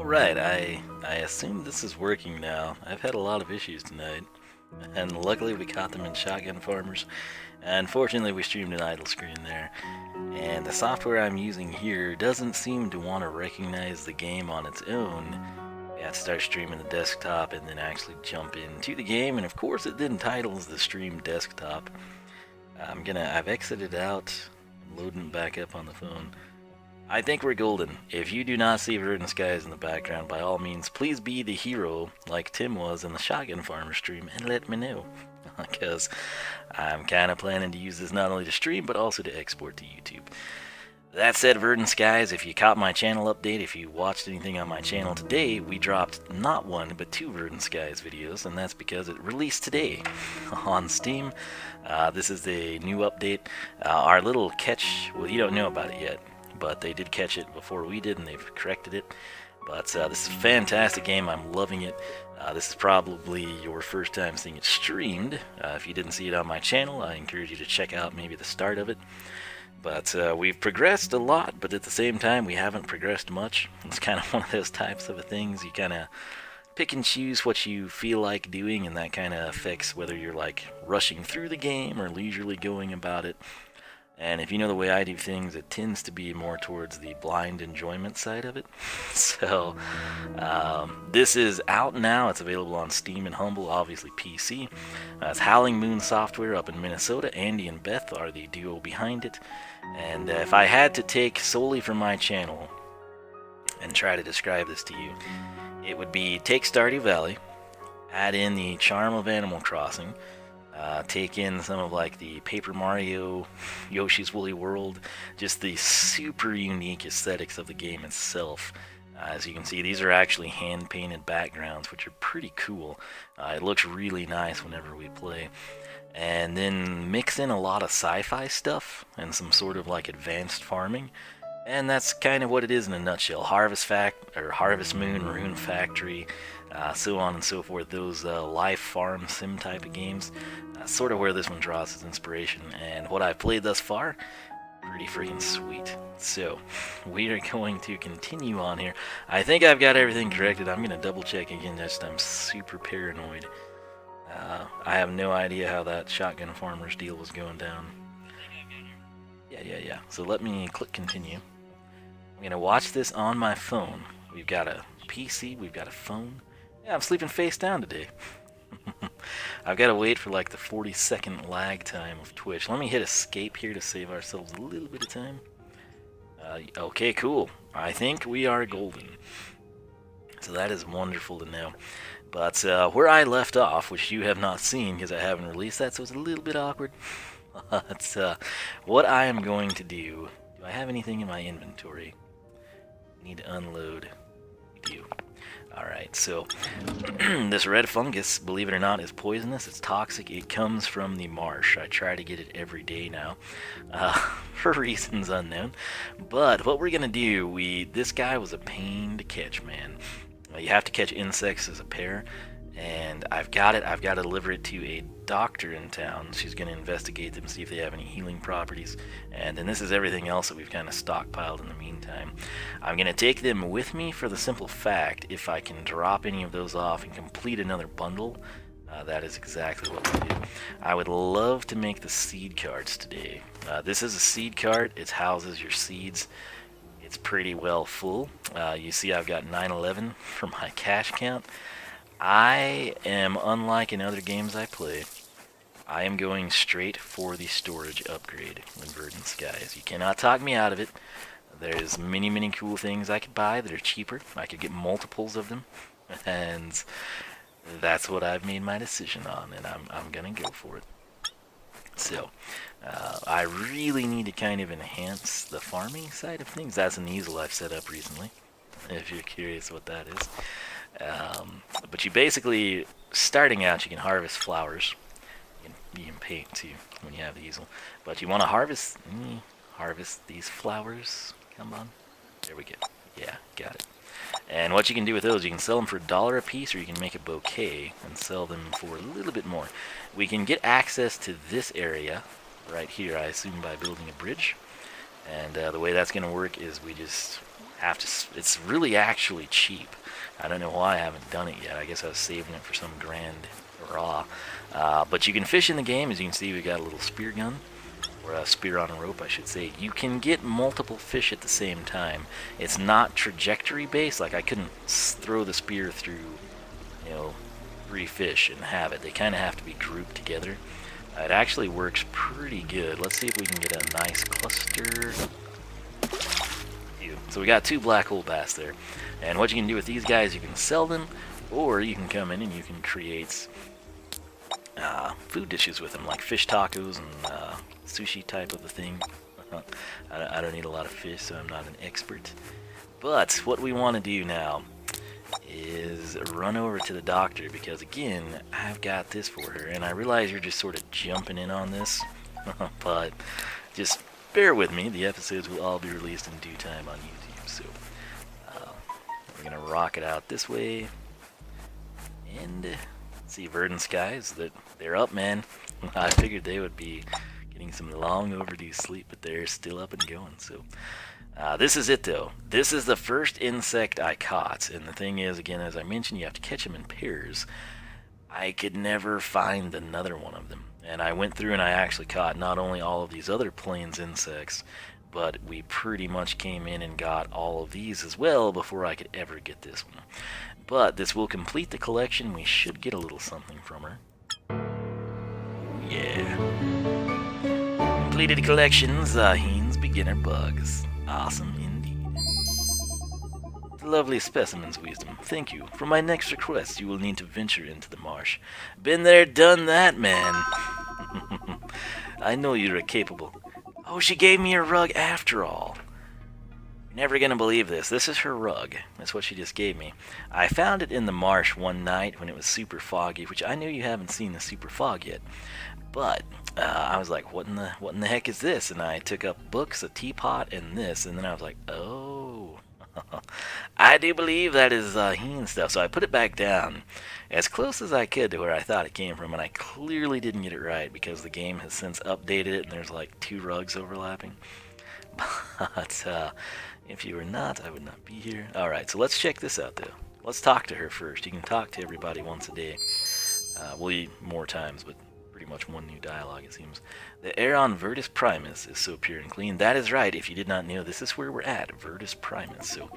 Alright, I assume this is working now. I've had a lot of issues tonight, and luckily we caught them in Shotgun Farmers. Unfortunately, we streamed an idle screen there, and the software I'm using here doesn't seem to want to recognize the game on its own. We have to start streaming the desktop and then actually jump into the game, and of course it then titles the stream desktop. I've exited out, loading it back up on the phone. I think we're golden. If you do not see Verdant Skies in the background, by all means, please be the hero like Tim was in the Shotgun Farmer stream and let me know. Because I'm kind of planning to use this not only to stream, but also to export to YouTube. That said, Verdant Skies, if you caught my channel update, if you watched anything on my channel today, we dropped not one, but 2 Verdant Skies videos, and that's because it released today on Steam. This is a new update. Our little catch, well, you don't know about it yet, but they did catch it before we did, and they've corrected it. But this is a fantastic game. I'm loving it. This is probably your first time seeing it streamed. If you didn't see it on my channel, I encourage you to check out maybe the start of it. But we've progressed a lot, but at the same time, we haven't progressed much. It's kind of one of those types of things. You kind of pick and choose what you feel like doing, and that kind of affects whether you're like rushing through the game or leisurely going about it. And if you know the way I do things, it tends to be more towards the blind enjoyment side of it. So, this is out now. It's available on Steam and Humble, obviously PC. It's Howling Moon Software up in Minnesota. Andy and Beth are the duo behind it. And if I had to take solely from my channel and try to describe this to you, it would be take Stardew Valley, add in the charm of Animal Crossing, take in some of like the Paper Mario, Yoshi's Woolly World, just the super unique aesthetics of the game itself. As you can see, these are actually hand-painted backgrounds, which are pretty cool. It looks really nice whenever we play. And then mix in a lot of sci-fi stuff and some sort of like advanced farming. And that's kind of what it is in a nutshell. Harvest Moon, Rune Factory, so on and so forth. Those life farm sim type of games. Sort of where this one draws its inspiration. And what I've played thus far, pretty freaking sweet. So, we are going to continue on here. I think I've got everything corrected. I'm going to double check again. I'm super paranoid. I have no idea how that Shotgun Farmers deal was going down. Yeah. So let me click continue. I'm going to watch this on my phone. We've got a PC, we've got a phone. Yeah, I'm sleeping face down today. I've got to wait for like the 40-second lag time of Twitch. Let me hit escape here to save ourselves a little bit of time. Okay, cool. I think we are golden. So that is wonderful to know. But where I left off, which you have not seen because I haven't released that, so it's a little bit awkward. But what I am going to do I have anything in my inventory? I need to unload. We do. Alright, so this red fungus, believe it or not, is poisonous. It's toxic. It comes from the marsh. I try to get it every day now, for reasons unknown. But what we're gonna do, this guy was a pain to catch, man. You have to catch insects as a pair, and I've got to deliver it to a doctor in town. She's going to investigate them, see if they have any healing properties, and then this is everything else that we've kind of stockpiled in the meantime. I'm going to take them with me for the simple fact, if I can drop any of those off and complete another bundle, that is exactly what we'll do. I would love to make the seed carts today. This is a seed cart. It houses your seeds. It's pretty well full. You see I've got 911 for my cash count. I am, unlike in other games I play, I am going straight for the storage upgrade in Verdant Skies. You cannot talk me out of it. There's many cool things I could buy that are cheaper. I could get multiples of them, and that's what I've made my decision on, and I'm gonna go for it. So, I really need to kind of enhance the farming side of things. That's an easel I've set up recently, if you're curious what that is. But you basically, starting out, you can harvest flowers. You can paint too when you have the easel. But you want to harvest these flowers. Come on. There we go. Yeah, got it. And what you can do with those, you can sell them for $1 a piece, or you can make a bouquet and sell them for a little bit more. We can get access to this area right here, I assume by building a bridge. And the way that's going to work is we just have to... It's really actually cheap. I don't know why I haven't done it yet. I guess I was saving it for some grand raw. But you can fish in the game. As you can see, we got a little spear gun. Or a spear on a rope, I should say. You can get multiple fish at the same time. It's not trajectory based. Like, I couldn't throw the spear through, 3 fish and have it. They kind of have to be grouped together. It actually works pretty good. Let's see if we can get a nice cluster. So we got 2 black hole bass there. And what you can do with these guys, you can sell them, or you can come in and you can create food dishes with them, like fish tacos and sushi type of a thing. I don't eat a lot of fish, so I'm not an expert. But what we want to do now is run over to the doctor, because again, I've got this for her, and I realize you're just sort of jumping in on this, but just bear with me. The episodes will all be released in due time on YouTube, so we're gonna rock it out this way, and see Verdant skies, that they're up, man. I figured they would be getting some long overdue sleep, but they're still up and going, so this is it though. This is the first insect I caught, and the thing is, again, as I mentioned, you have to catch them in pairs. I could never find another one of them, and I went through and I actually caught not only all of these other plains insects, but we pretty much came in and got all of these as well before I could ever get this one. But this will complete the collection. We should get a little something from her. Yeah. Completed collection, Zaheen's Beginner Bugs. Awesome indeed. Lovely specimens, Wiisdom. Thank you. For my next request, you will need to venture into the marsh. Been there, done that, man. I know you're capable. Oh, she gave me a rug after all. You're never gonna believe this. This is her rug. That's what she just gave me. I found it in the marsh one night when it was super foggy, which I know you haven't seen the super fog yet. But I was like, what in the heck is this? And I took up books, a teapot, and this, and then I was like, oh, I do believe that is Zaheen stuff. So I put it back down as close as I could to where I thought it came from, and I clearly didn't get it right because the game has since updated it, and there's like 2 rugs overlapping. But if you were not, I would not be here. All right, so let's check this out though. Let's talk to her first. You can talk to everybody once a day. We'll eat more times, but pretty much one new dialogue, it seems. The air on Verdus Primus is so pure and clean. That is right. If you did not know, this is where we're at, Verdus Primus. So,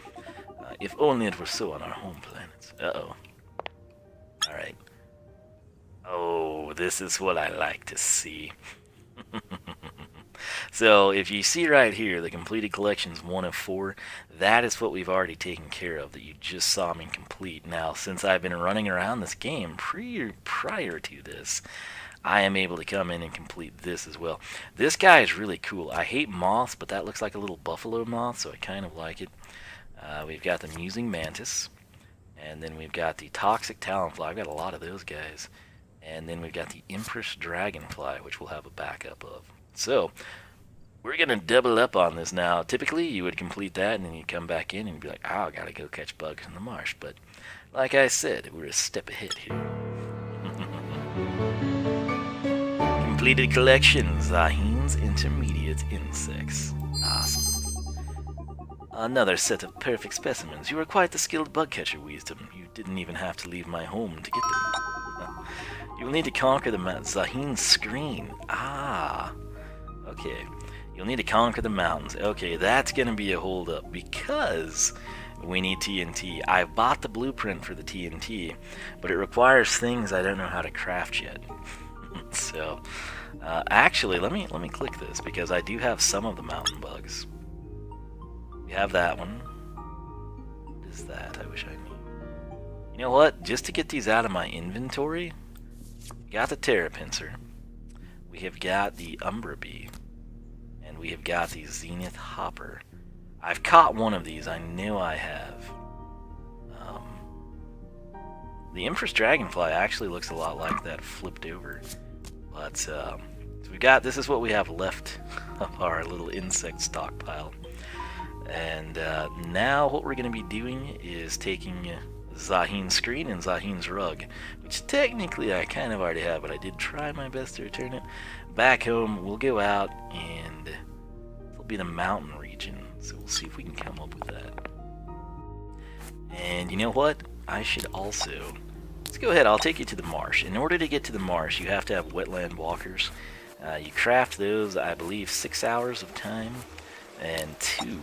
if only it were so on our home planets. Uh-oh. Alright. Oh, this is what I like to see. So, if you see right here, the completed collection's 1 of 4. That is what we've already taken care of, that you just saw me complete. Now, since I've been running around this game prior to this, I am able to come in and complete this as well. This guy is really cool. I hate moths, but that looks like a little buffalo moth, so I kind of like it. We've got the Musing Mantis, and then we've got the Toxic Talonfly. I've got a lot of those guys. And then we've got the Empress Dragonfly, which we'll have a backup of. So, we're going to double up on this now. Typically, you would complete that, and then you come back in and be like, oh, I got to go catch bugs in the marsh. But, like I said, we're a step ahead here. Completed collection, Zaheen's Intermediate Insects. Awesome. Another set of perfect specimens. You are quite the skilled bug catcher, Wiisdom. You didn't even have to leave my home to get them. You will need to conquer the Zaheen's screen. Ah. Okay. You'll need to conquer the mountains. Okay, that's going to be a holdup because we need TNT. I've bought the blueprint for the TNT, but it requires things I don't know how to craft yet. So, actually, let me click this because I do have some of the mountain bugs. We have that one. What is that? I wish I knew. You know what? Just to get these out of my inventory, we got the Terrapincer. We have got the Umbra Bee. And we have got the Zenith Hopper. I've caught one of these. I know I have. The Empress Dragonfly actually looks a lot like that flipped over. But, so we've got, this is what we have left of our little insect stockpile. And now what we're going to be doing is taking Zaheen's screen and Zaheen's rug, which technically I kind of already have, but I did try my best to return it. Back home, we'll go out and be the mountain region. So we'll see if we can come up with that. And you know what? I should also... Let's go ahead, I'll take you to the marsh. In order to get to the marsh, you have to have wetland walkers. You craft those, I believe, 6 hours of time and 2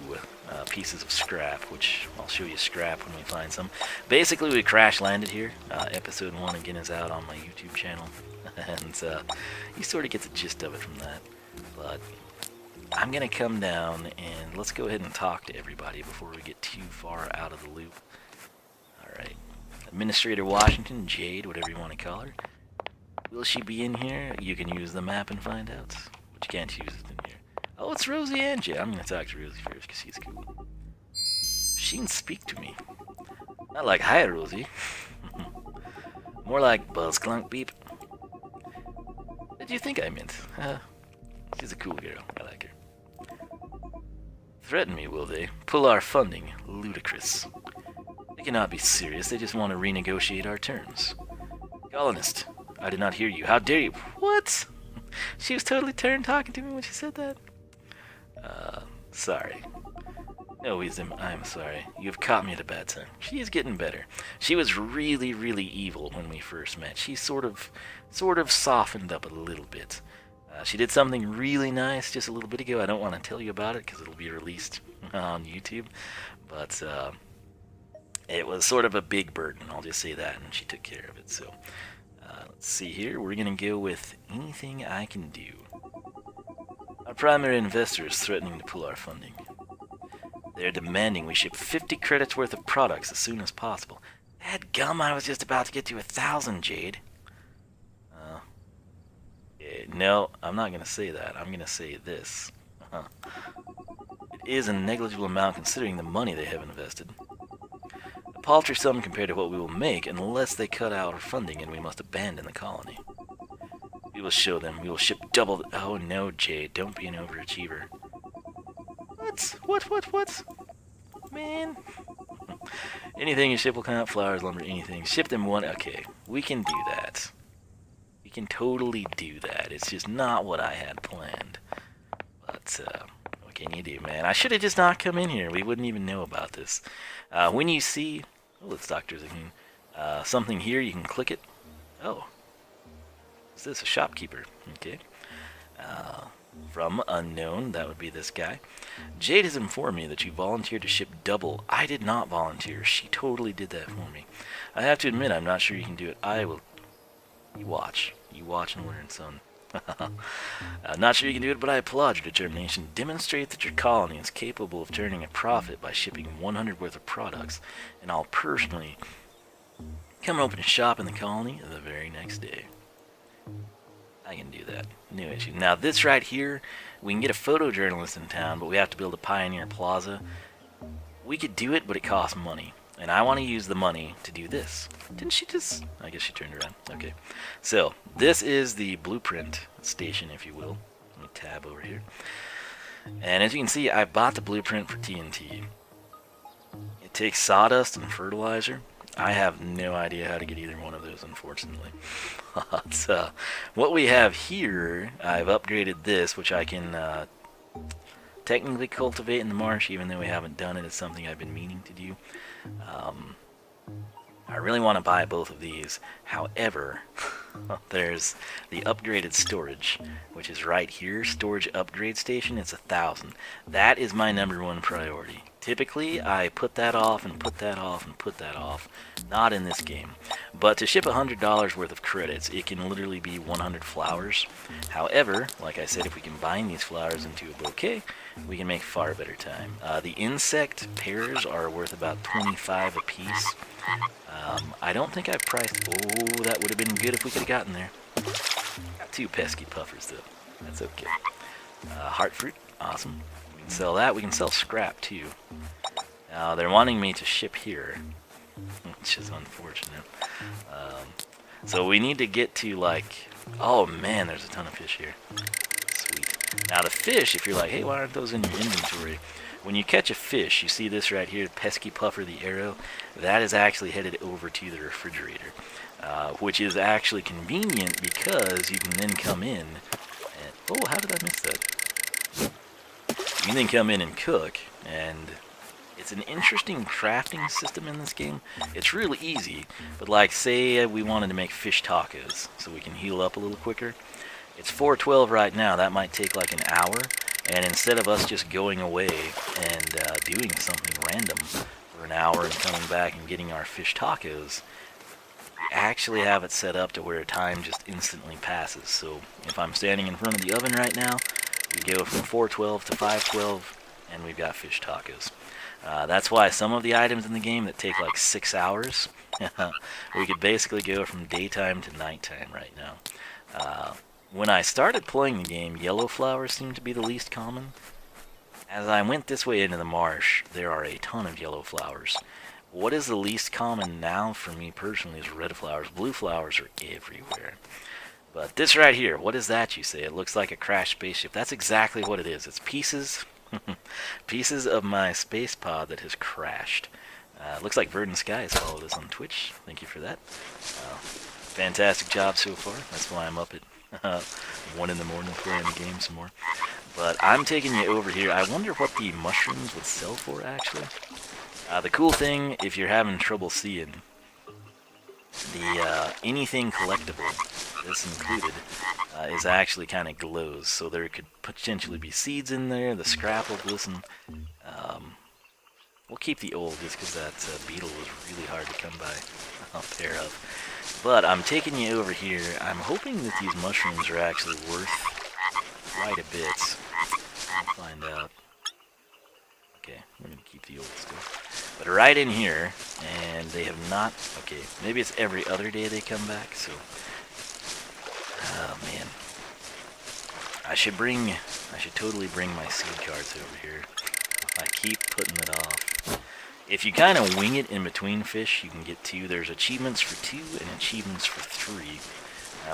pieces of scrap, which I'll show you scrap when we find some. Basically, we crash landed here. Episode 1 again is out on my YouTube channel, and you sort of get the gist of it from that. But I'm gonna come down and let's go ahead and talk to everybody before we get too far out of the loop. Alright. Administrator Washington, Jade, whatever you want to call her. Will she be in here? You can use the map and find out. But you can't use it in here. Oh, it's Rosie and Jade. I'm going to talk to Rosie first because she's cool. She can speak to me. Not like, hi, Rosie. More like, buzz clunk beep. What did you think I meant? She's a cool girl. I like her. Threaten me, will they? Pull our funding. Ludicrous. They cannot be serious. They just want to renegotiate our terms. Colonist, I did not hear you. How dare you? What? She was totally turned talking to me when she said that. Sorry. No, Wiisdom, I'm sorry. You've caught me at a bad time. She is getting better. She was really, really evil when we first met. She sort of softened up a little bit. She did something really nice just a little bit ago. I don't want to tell you about it because it'll be released on YouTube. But, it was sort of a big burden, I'll just say that, and she took care of it. So, let's see here. We're going to go with anything I can do. Our primary investor is threatening to pull our funding. They're demanding we ship 50 credits worth of products as soon as possible. Dadgum, I was just about to get to 1,000, Jade. No, I'm not going to say that. I'm going to say this. It is a negligible amount considering the money they have invested. A paltry sum compared to what we will make unless they cut out our funding and we must abandon the colony. We will show them. We will ship double the... Oh no, Jade, don't be an overachiever. What? Man. Anything you ship will come out, flowers, lumber, anything. Ship them one... Okay, we can do that. We can totally do that. It's just not what I had planned. But, what can you do, man? I should have just not come in here. We wouldn't even know about this. When you see... Oh, it's Dr. Zaheen. Something here, you can click it. Oh. Is this a shopkeeper? Okay. From unknown, that would be this guy. Jade has informed me that you volunteered to ship double. I did not volunteer. She totally did that for me. I have to admit, I'm not sure you can do it. I will... You watch. You watch and learn, son. I'm not sure you can do it, but I applaud your determination. Demonstrate that your colony is capable of turning a profit by shipping 100 worth of products, and I'll personally come and open a shop in the colony the very next day. I can do that. No issue. Now this right here, we can get a photojournalist in town, but we have to build a Pioneer Plaza. We could do it, but it costs money. And I want to use the money to do this. Didn't she just... I guess she turned around. Okay. So, this is the blueprint station, if you will. Let me tab over here. And as you can see, I bought the blueprint for TNT. It takes sawdust and fertilizer. I have no idea how to get either one of those, unfortunately. But, what we have here, I've upgraded this, which I can technically cultivate in the marsh, even though we haven't done it. It's something I've been meaning to do. I really want to buy both of these. However, there's the upgraded storage, which is right here. Storage upgrade station, it's 1,000. That is my #1 priority. Typically, I put that off and put that off and put that off. Not in this game. But to ship $100 worth of credits, it can literally be 100 flowers. However, like I said, if we combine these flowers into a bouquet, we can make far better time. The insect pairs are worth about 25 a piece. I don't think I've priced... Oh, that would have been good if we could have gotten there. Got 2 pesky puffers, though. That's okay. Heart fruit. Awesome. We can sell that. We can sell scrap, too. Now, they're wanting me to ship here, which is unfortunate. So we need to get to, like... Oh, man, there's a ton of fish here. Sweet. Now, the fish, if you're like, hey, why aren't those in your inventory? When you catch a fish, you see this right here, pesky puffer, the arrow, that is actually headed over to the refrigerator, which is actually convenient because you can then come in and... Oh, how did I miss that? You then come in and cook, and it's an interesting crafting system in this game. It's really easy, but like say we wanted to make fish tacos so we can heal up a little quicker. It's 4:12 right now. That might take like an hour, and instead of us just going away and doing something random for an hour and coming back and getting our fish tacos, we actually have it set up to where time just instantly passes. So if I'm standing in front of the oven right now, we go from 4:12 to 5:12, and we've got fish tacos. That's why some of the items in the game that take like 6 hours, we could basically go from daytime to nighttime right now. When I started playing the game, yellow flowers seemed to be the least common. As I went this way into the marsh, there are a ton of yellow flowers. What is the least common now for me personally is red flowers. Blue flowers are everywhere. But this right here, what is that, you say? It looks like a crashed spaceship. That's exactly what it is. It's pieces pieces of my space pod that has crashed. Looks like Verdant Sky has followed us on Twitch. Thank you for that. Fantastic job so far. That's why I'm up at 1 in the morning playing the game some more. But I'm taking you over here. I wonder what the mushrooms would sell for, actually. The cool thing, if you're having trouble seeing, the anything collectible, this included, is actually kind of glows. So there could potentially be seeds in there. The scrap will glisten. We'll keep the old just because that beetle was really hard to come by a pair of. But I'm taking you over here. I'm hoping that these mushrooms are actually worth quite a bit. I'll find out. Okay, we're going to keep the old stuff. But right in here, and they have not... Okay, maybe it's every other day they come back, so... Oh, man. I should totally bring my seed cards over here. I keep putting it off. If you kind of wing it in between fish, you can get 2. There's achievements for 2 and achievements for 3.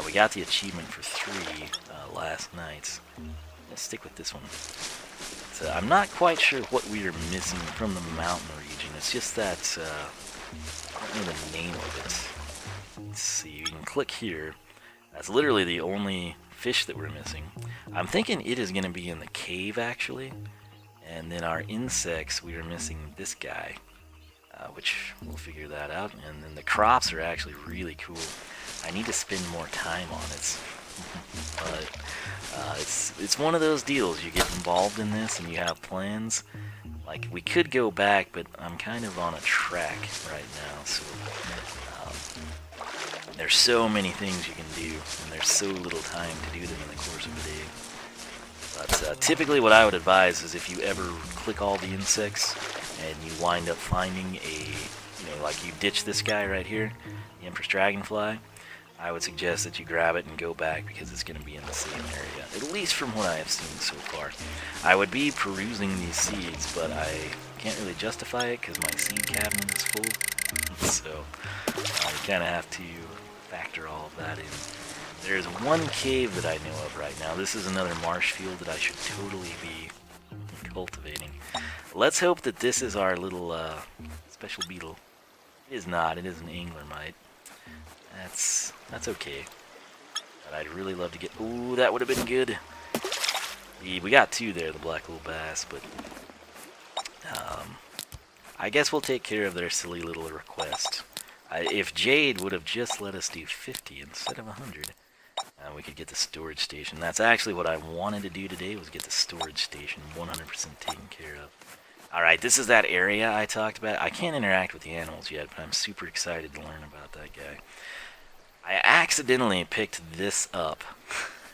We got the achievement for 3 last night. Let's stick with this one. So I'm not quite sure what we are missing from the mountain region. It's just that, I don't know the name of it. Let's see, you can click here. That's literally the only fish that we're missing. I'm thinking it is going to be in the cave, actually. And then our insects, we are missing this guy, which we'll figure that out. And then the crops are actually really cool. I need to spend more time on it. But it's one of those deals. You get involved in this and you have plans. Like, we could go back, but I'm kind of on a track right now. So there's so many things you can do, and there's so little time to do them in the course of a day. But typically what I would advise is if you ever click all the insects and you wind up finding like you ditch this guy right here, the Empress Dragonfly, I would suggest that you grab it and go back because it's going to be in the same area, at least from what I have seen so far. I would be perusing these seeds, but I can't really justify it because my seed cabinet is full, so you kind of have to factor all of that in. There's one cave that I know of right now. This is another marsh field that I should totally be cultivating. Let's hope that this is our little special beetle. It is not. It is an anglermite. That's okay. But I'd really love to get... Ooh, that would have been good. We got 2 there, the black little bass, but... I guess we'll take care of their silly little request. If Jade would have just let us do 50 instead of 100... we could get the storage station. That's actually what I wanted to do today, was get the storage station 100% taken care of. Alright, this is that area I talked about. I can't interact with the animals yet, but I'm super excited to learn about that guy. I accidentally picked this up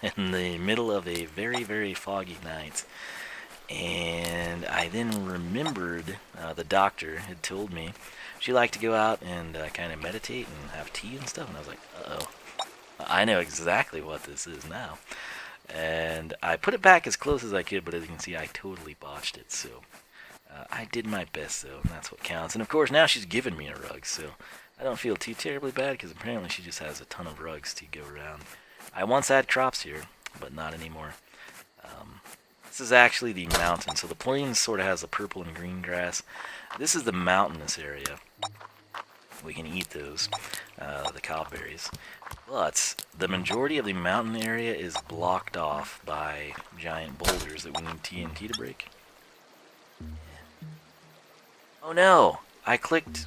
in the middle of a very, very foggy night. And I then remembered the doctor had told me she liked to go out and kind of meditate and have tea and stuff. And I was like, uh-oh. I know exactly what this is now. And I put it back as close as I could, but as you can see, I totally botched it. So I did my best, though, and that's what counts. And of course, now she's given me a rug, so I don't feel too terribly bad, because apparently she just has a ton of rugs to go around. I once had crops here, but not anymore. This is actually the mountain, so the plains sort of has the purple and green grass. This is the mountainous area. We can eat those, the cobberries. But the majority of the mountain area is blocked off by giant boulders that we need TNT to break. Oh no! I clicked...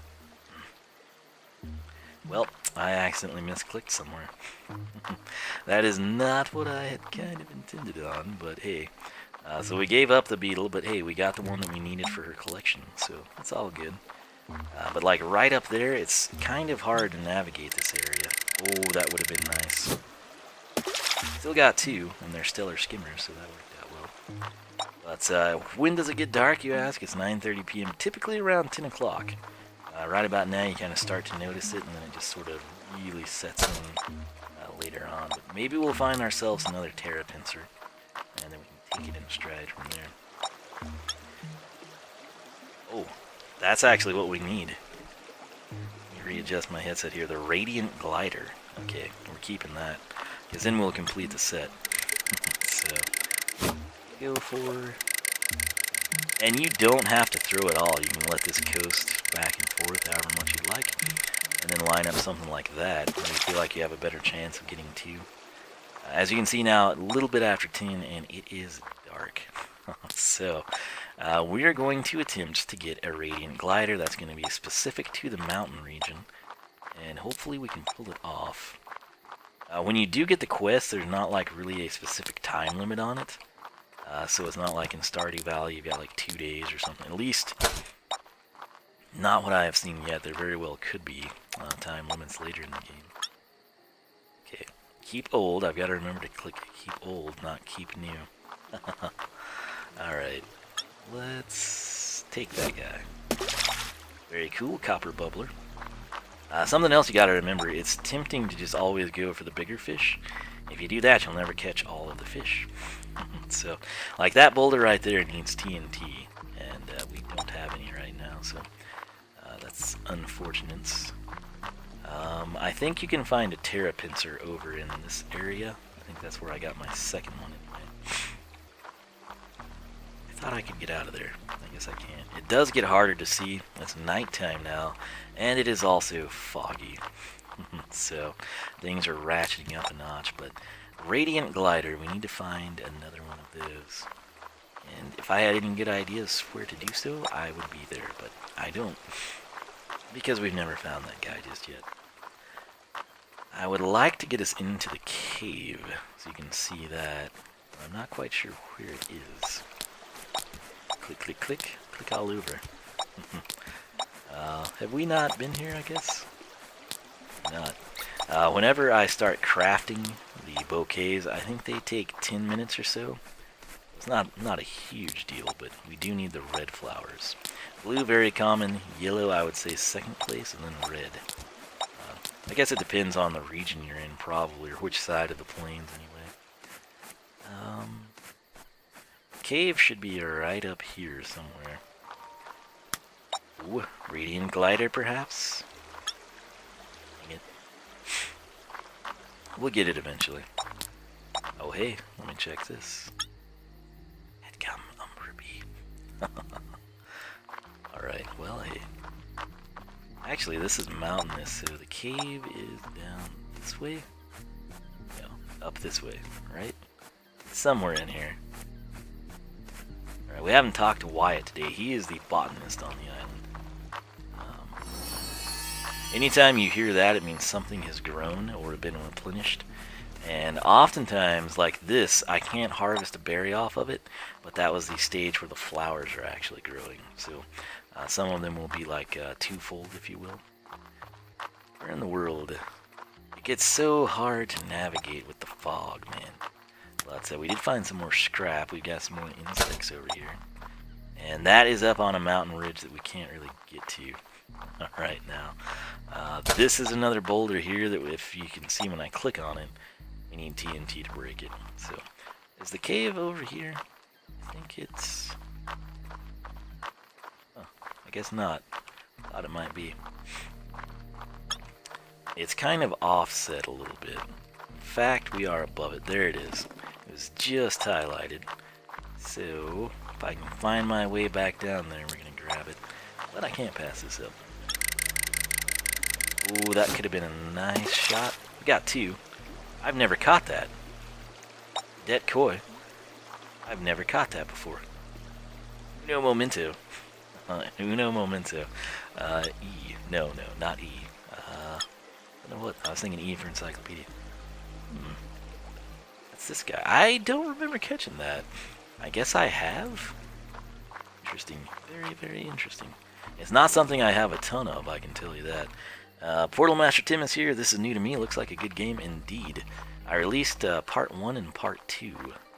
Well, I accidentally misclicked somewhere. That is not what I had kind of intended on, but hey. So we gave up the beetle, but hey, we got the one that we needed for her collection, so it's all good. But like right up there, it's kind of hard to navigate this area. Oh, that would have been nice. Still got two, and they're stellar skimmers, so that worked out well. But when does it get dark, you ask? It's 9:30 p.m., typically around 10 o'clock. Right about now, you kind of start to notice it, and then it just sort of really sets in later on. But maybe we'll find ourselves another Terra Pincer, and then we can take it in stride from there. Oh, that's actually what we need. Let me readjust my headset here. The Radiant Glider. Okay, we're keeping that, because then we'll complete the set. So, go for... And you don't have to throw it all. You can let this coast back and forth however much you like, and then line up something like that, and you feel like you have a better chance of getting two. As you can see now, a little bit after 10, and it is dark. So, we are going to attempt to get a Radiant Glider that's going to be specific to the mountain region, and hopefully we can pull it off. When you do get the quest, there's not like really a specific time limit on it. So it's not like in Stardew Valley you've got like 2 days or something. At least, not what I have seen yet. There very well could be time limits later in the game. Okay, keep old. I've got to remember to click keep old, not keep new. Alright, let's take that guy. Very cool, copper bubbler. Something else you got to remember, it's tempting to just always go for the bigger fish. If you do that, you'll never catch all of the fish. So, like that boulder right there needs TNT, and we don't have any right now, so that's unfortunate. I think you can find a Terra Pincer over in this area. I think that's where I got my second one anyway. I thought I could get out of there. I guess I can't. It does get harder to see. It's nighttime now, and it is also foggy. So, things are ratcheting up a notch, but Radiant Glider, we need to find another one of those. And if I had any good ideas where to do so, I would be there, but I don't. Because we've never found that guy just yet. I would like to get us into the cave, so you can see that. I'm not quite sure where it is. Click, click, click. Click all over. Have we not been here, I guess? Not. Whenever I start crafting the bouquets, I think they take 10 minutes or so. It's not a huge deal, but we do need the red flowers. Blue, very common. Yellow, I would say second place, and then red. I guess it depends on the region you're in, probably, or which side of the plains, anyway. Cave should be right up here somewhere. Ooh, Radiant Glider, perhaps? Dang it. We'll get it eventually. Oh, hey, let me check this. Headcom Umber. Alright, well, hey. Actually, this is mountainous, so the cave is down this way? No, up this way, right? Somewhere in here. Alright, we haven't talked to Wyatt today. He is the botanist on the island. Anytime you hear that, it means something has grown or been replenished. And oftentimes, like this, I can't harvest a berry off of it, but that was the stage where the flowers are actually growing. So some of them will be like twofold, if you will. Where in the world? It gets so hard to navigate with the fog, man. But we did find some more scrap. We've got some more insects over here. And that is up on a mountain ridge that we can't really get to right now. This is another boulder here that if you can see when I click on it, we need TNT to break it. So, is the cave over here? I think it's... Oh, I guess not. Thought it might be. It's kind of offset a little bit. In fact, we are above it. There it is. It was just highlighted. So, if I can find my way back down there, we're going to grab it. But I can't pass this up. Ooh, that could have been a nice shot. We got two. I've never caught that. Det koi. I've never caught that before. Uno momento. Uno momento. E. No, not E. You know what? I was thinking E for encyclopedia. That's this guy. I don't remember catching that. I guess I have? Interesting. Very, very interesting. It's not something I have a ton of, I can tell you that. Portal Master Tim is here. This is new to me. Looks like a good game indeed. I released part 1 and part 2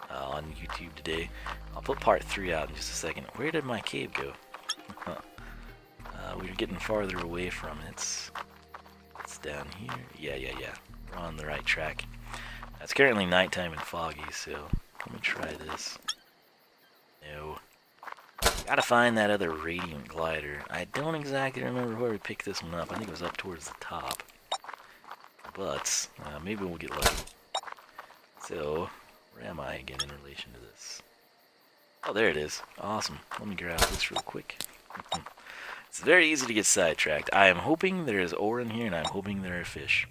on YouTube today. I'll put part 3 out in just a second. Where did my cave go? We were getting farther away from it. It's down here. Yeah. We're on the right track. It's currently nighttime and foggy, so let me try this. No. Gotta find that other radiant glider. I don't exactly remember where we picked this one up. I think it was up towards the top. But maybe we'll get lucky. So, where am I again in relation to this? Oh, there it is. Awesome. Let me grab this real quick. It's very easy to get sidetracked. I am hoping there is ore in here, and I'm hoping there are fish.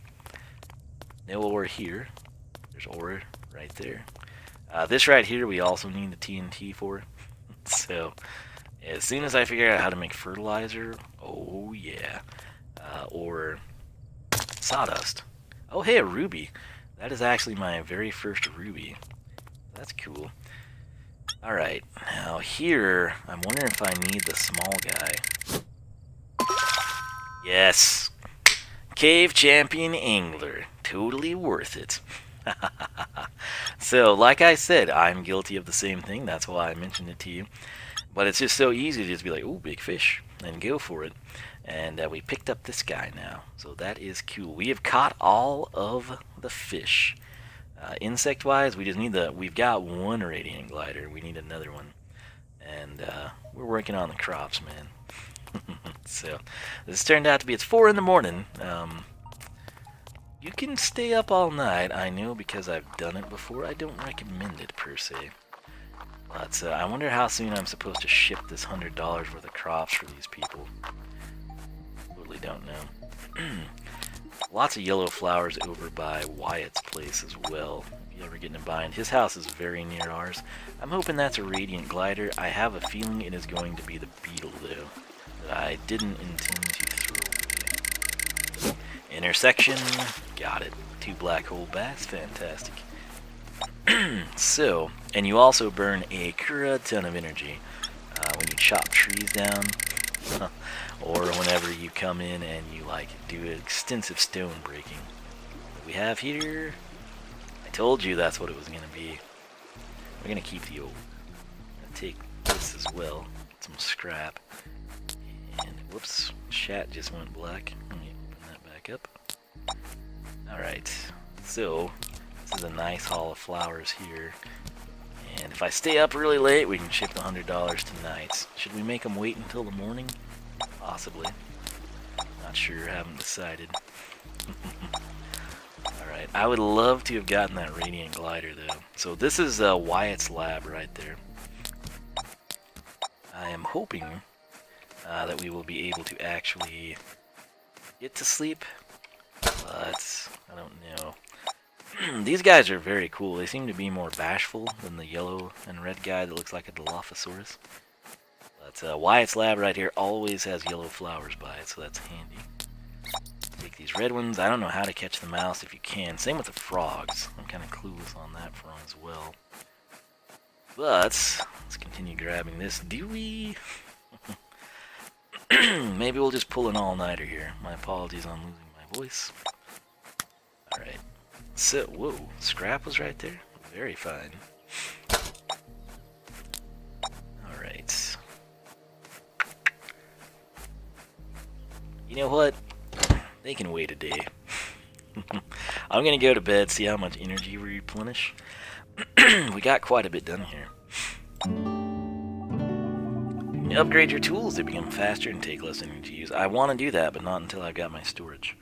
No ore here. There's ore right there. This right here we also need the TNT for. So, as soon as I figure out how to make fertilizer, oh yeah, or sawdust. Oh hey, a ruby. That is actually my very first ruby. That's cool. Alright, now here, I'm wondering if I need the small guy. Yes! Cave Champion Angler. Totally worth it. So, like I said, I'm guilty of the same thing. That's why I mentioned it to you. But it's just so easy to just be like, ooh, big fish, and go for it. And we picked up this guy now. So that is cool. We have caught all of the fish. Insect-wise, we just need we've got one radiant glider. We need another one. And we're working on the crops, man. So, this turned out to be, it's 4 in the morning. You can stay up all night, I know, because I've done it before. I don't recommend it, per se. But I wonder how soon I'm supposed to ship this $100 worth of crops for these people. Totally don't know. Lots of yellow flowers over by Wyatt's place as well. If you ever get in a bind. His house is very near ours. I'm hoping that's a radiant glider. I have a feeling it is going to be the beetle, though, that I didn't intend to throw away. Intersection. Got it. 2 black hole bass. Fantastic. So, and you also burn a ton of energy when you chop trees down, or whenever you come in and you do extensive stone breaking. What we have here, I told you that's what it was going to be. We're going to keep the old. I'm going to take this as well, some scrap, and whoops, chat just went black. Let me open that back up. Alright, so this is a nice haul of flowers here. And if I stay up really late, we can ship the $100 tonight. Should we make them wait until the morning? Possibly. Not sure, haven't decided. Alright, I would love to have gotten that radiant glider though. So this is Wyatt's lab right there. I am hoping that we will be able to actually get to sleep, but I don't know. These guys are very cool. They seem to be more bashful than the yellow and red guy that looks like a Dilophosaurus. But Wyatt's lab right here always has yellow flowers by it, so that's handy. Take these red ones. I don't know how to catch the mouse if you can. Same with the frogs. I'm kind of clueless on that front as well. But let's continue grabbing this. Do we? Maybe we'll just pull an all-nighter here. My apologies on losing my voice. Alright. So, whoa, scrap was right there? Very fine. Alright. You know what? They can wait a day. I'm gonna go to bed, see how much energy we replenish. We got quite a bit done here. You upgrade your tools to become faster and take less energy to use. I want to do that, but not until I've got my storage.